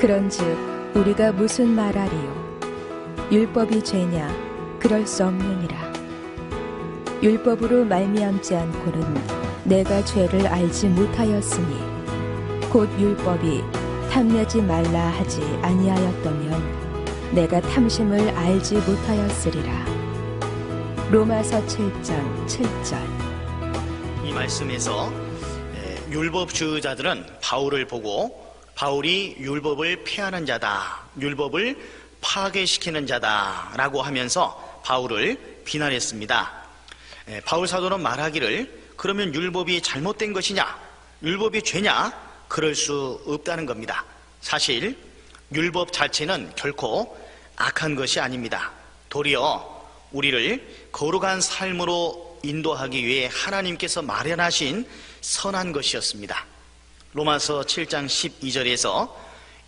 그런즉 우리가 무슨 말하리요? 율법이 죄냐? 그럴 수 없느니라. 율법으로 말미암지 않고는 내가 죄를 알지 못하였으니 곧 율법이 탐내지 말라 하지 아니하였다면 내가 탐심을 알지 못하였으리라. 로마서 7장 7절. 이 말씀에서 율법주의자들은 바울을 보고 바울이 율법을 폐하는 자다, 율법을 파괴시키는 자다라고 하면서 바울을 비난했습니다. 바울 사도는 말하기를 그러면 율법이 잘못된 것이냐? 율법이 죄냐? 그럴 수 없다는 겁니다. 사실 율법 자체는 결코 악한 것이 아닙니다. 도리어 우리를 거룩한 삶으로 인도하기 위해 하나님께서 마련하신 선한 것이었습니다. 로마서 7장 12절에서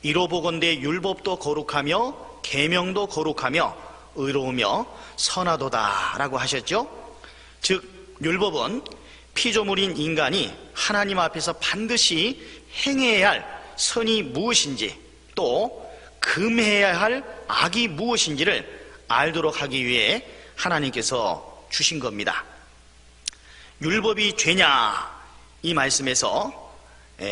이로 보건대 율법도 거룩하며 계명도 거룩하며 의로우며 선하도다 라고 하셨죠. 즉 율법은 피조물인 인간이 하나님 앞에서 반드시 행해야 할 선이 무엇인지 또 금해야 할 악이 무엇인지를 알도록 하기 위해 하나님께서 주신 겁니다. 율법이 죄냐? 이 말씀에서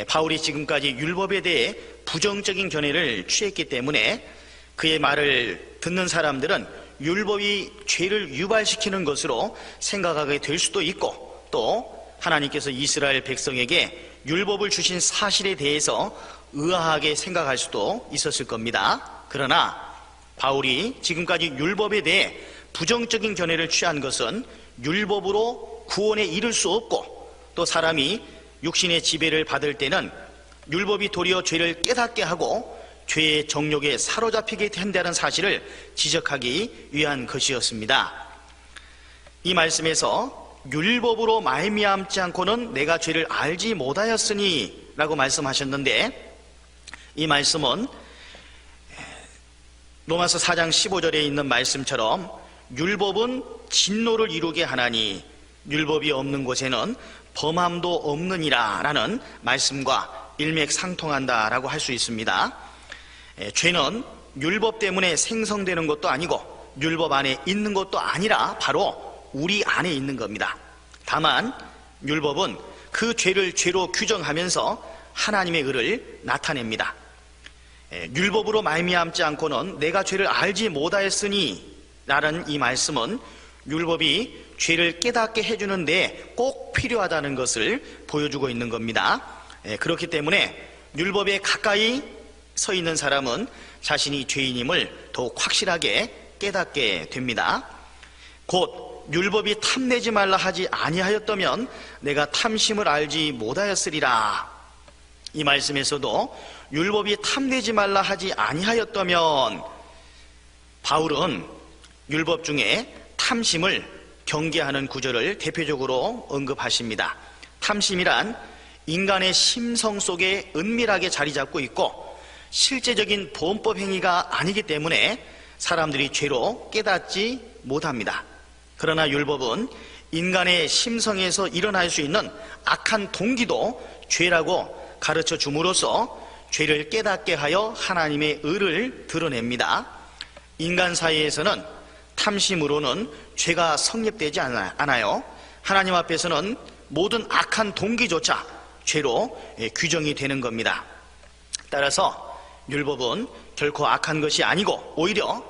바울이 지금까지 율법에 대해 부정적인 견해를 취했기 때문에 그의 말을 듣는 사람들은 율법이 죄를 유발시키는 것으로 생각하게 될 수도 있고 또 하나님께서 이스라엘 백성에게 율법을 주신 사실에 대해서 의아하게 생각할 수도 있었을 겁니다. 그러나 바울이 지금까지 율법에 대해 부정적인 견해를 취한 것은 율법으로 구원에 이를 수 없고 또 사람이 육신의 지배를 받을 때는 율법이 도리어 죄를 깨닫게 하고 죄의 정욕에 사로잡히게 된다는 사실을 지적하기 위한 것이었습니다. 이 말씀에서 율법으로 말미암지 않고는 내가 죄를 알지 못하였으니 라고 말씀하셨는데 이 말씀은 로마서 4장 15절에 있는 말씀처럼 율법은 진노를 이루게 하나니 율법이 없는 곳에는 범함도 없느니라 라는 말씀과 일맥상통한다라고 할 수 있습니다. 죄는 율법 때문에 생성되는 것도 아니고 율법 안에 있는 것도 아니라 바로 우리 안에 있는 겁니다. 다만 율법은 그 죄를 죄로 규정하면서 하나님의 의를 나타냅니다. 율법으로 말미암지 않고는 내가 죄를 알지 못하였으니 라는 이 말씀은 율법이 죄를 깨닫게 해주는 데 꼭 필요하다는 것을 보여주고 있는 겁니다. 그렇기 때문에 율법에 가까이 서 있는 사람은 자신이 죄인임을 더욱 확실하게 깨닫게 됩니다. 곧 율법이 탐내지 말라 하지 아니하였다면 내가 탐심을 알지 못하였으리라. 이 말씀에서도 율법이 탐내지 말라 하지 아니하였다면 바울은 율법 중에 탐심을 경계하는 구절을 대표적으로 언급하십니다. 탐심이란 인간의 심성 속에 은밀하게 자리 잡고 있고 실제적인 범법 행위가 아니기 때문에 사람들이 죄로 깨닫지 못합니다. 그러나 율법은 인간의 심성에서 일어날 수 있는 악한 동기도 죄라고 가르쳐 줌으로써 죄를 깨닫게 하여 하나님의 의를 드러냅니다. 인간 사이에서는 탐심으로는 죄가 성립되지 않아요. 하나님 앞에서는 모든 악한 동기조차 죄로 규정이 되는 겁니다. 따라서 율법은 결코 악한 것이 아니고 오히려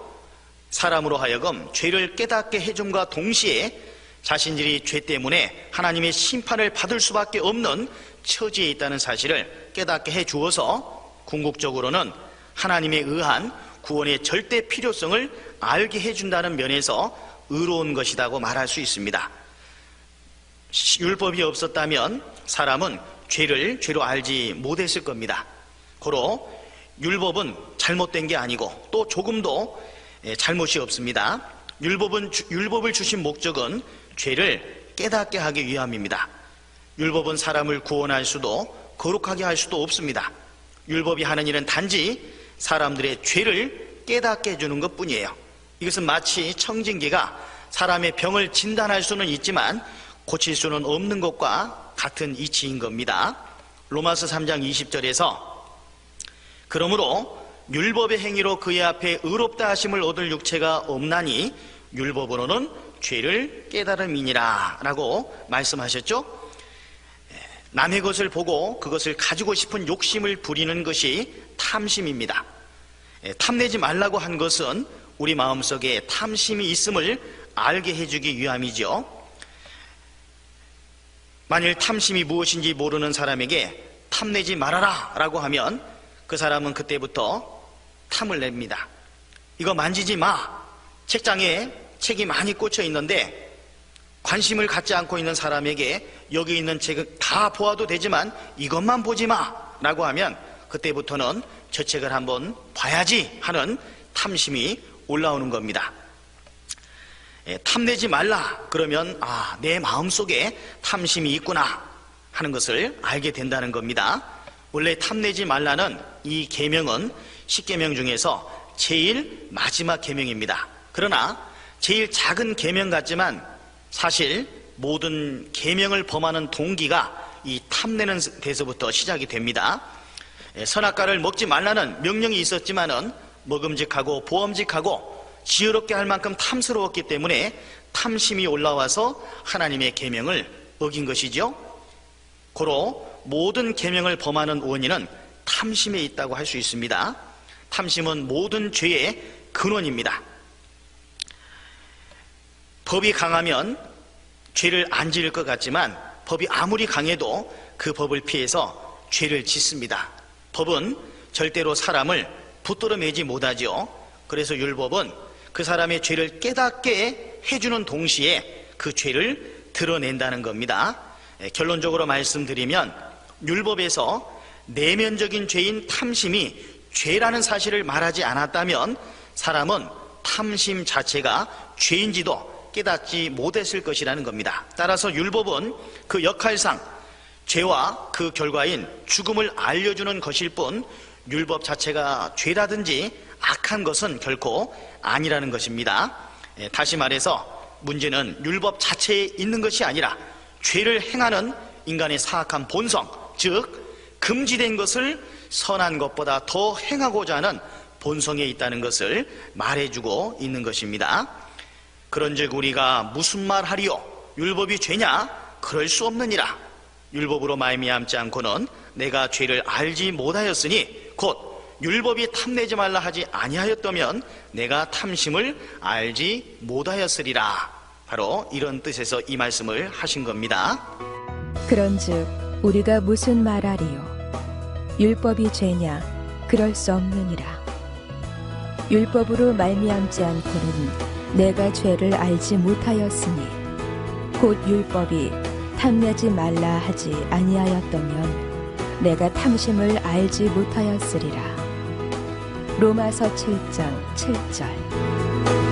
사람으로 하여금 죄를 깨닫게 해줌과 동시에 자신들이 죄 때문에 하나님의 심판을 받을 수밖에 없는 처지에 있다는 사실을 깨닫게 해주어서 궁극적으로는 하나님에 의한 구원의 절대 필요성을 알게 해준다는 면에서 의로운 것이라고 말할 수 있습니다. 율법이 없었다면 사람은 죄를 죄로 알지 못했을 겁니다. 고로 율법은 잘못된 게 아니고 또 조금도 잘못이 없습니다. 율법을 주신 목적은 죄를 깨닫게 하기 위함입니다. 율법은 사람을 구원할 수도 거룩하게 할 수도 없습니다. 율법이 하는 일은 단지 사람들의 죄를 깨닫게 해주는 것 뿐이에요. 이것은 마치 청진기가 사람의 병을 진단할 수는 있지만 고칠 수는 없는 것과 같은 이치인 겁니다. 로마서 3장 20절에서 그러므로 율법의 행위로 그의 앞에 의롭다 하심을 얻을 육체가 없나니 율법으로는 죄를 깨달음이니라 라고 말씀하셨죠. 남의 것을 보고 그것을 가지고 싶은 욕심을 부리는 것이 탐심입니다. 탐내지 말라고 한 것은 우리 마음속에 탐심이 있음을 알게 해주기 위함이죠. 만일 탐심이 무엇인지 모르는 사람에게 탐내지 말아라 라고 하면 그 사람은 그때부터 탐을 냅니다. 이거 만지지 마. 책장에 책이 많이 꽂혀 있는데 관심을 갖지 않고 있는 사람에게 여기 있는 책을 다 보아도 되지만 이것만 보지 마 라고 하면 그때부터는 저 책을 한번 봐야지 하는 탐심이 올라오는 겁니다. 탐내지 말라 그러면 내 마음속에 탐심이 있구나 하는 것을 알게 된다는 겁니다. 원래 탐내지 말라는 이 계명은 10계명 중에서 제일 마지막 계명입니다. 그러나 제일 작은 계명 같지만 사실 모든 계명을 범하는 동기가 이 탐내는 데서부터 시작이 됩니다. 선악과를 먹지 말라는 명령이 있었지만은 먹음직하고 보험직하고 지혜롭게 할 만큼 탐스러웠기 때문에 탐심이 올라와서 하나님의 계명을 어긴 것이죠. 고로 모든 계명을 범하는 원인은 탐심에 있다고 할 수 있습니다. 탐심은 모든 죄의 근원입니다. 법이 강하면 죄를 안 지을 것 같지만 법이 아무리 강해도 그 법을 피해서 죄를 짓습니다. 법은 절대로 사람을 붙들어 매지 못하죠. 그래서 율법은 그 사람의 죄를 깨닫게 해주는 동시에 그 죄를 드러낸다는 겁니다. 결론적으로 말씀드리면 율법에서 내면적인 죄인 탐심이 죄라는 사실을 말하지 않았다면 사람은 탐심 자체가 죄인지도 깨닫지 못했을 것이라는 겁니다. 따라서 율법은 그 역할상 죄와 그 결과인 죽음을 알려주는 것일 뿐 율법 자체가 죄라든지 악한 것은 결코 아니라는 것입니다. 다시 말해서 문제는 율법 자체에 있는 것이 아니라 죄를 행하는 인간의 사악한 본성, 즉 금지된 것을 선한 것보다 더 행하고자 하는 본성에 있다는 것을 말해주고 있는 것입니다. 그런즉 우리가 무슨 말 하리요? 율법이 죄냐? 그럴 수 없느니라. 율법으로 말미암지 않고는 내가 죄를 알지 못하였으니 곧 율법이 탐내지 말라 하지 아니하였다면 내가 탐심을 알지 못하였으리라. 바로 이런 뜻에서 이 말씀을 하신 겁니다. 그런즉 우리가 무슨 말하리요? 율법이 죄냐? 그럴 수 없느니라. 율법으로 말미암지 않고는 내가 죄를 알지 못하였으니 곧 율법이 탐내지 말라 하지 아니하였다면 내가 탐심을 알지 못하였으리라. 로마서 7장 7절.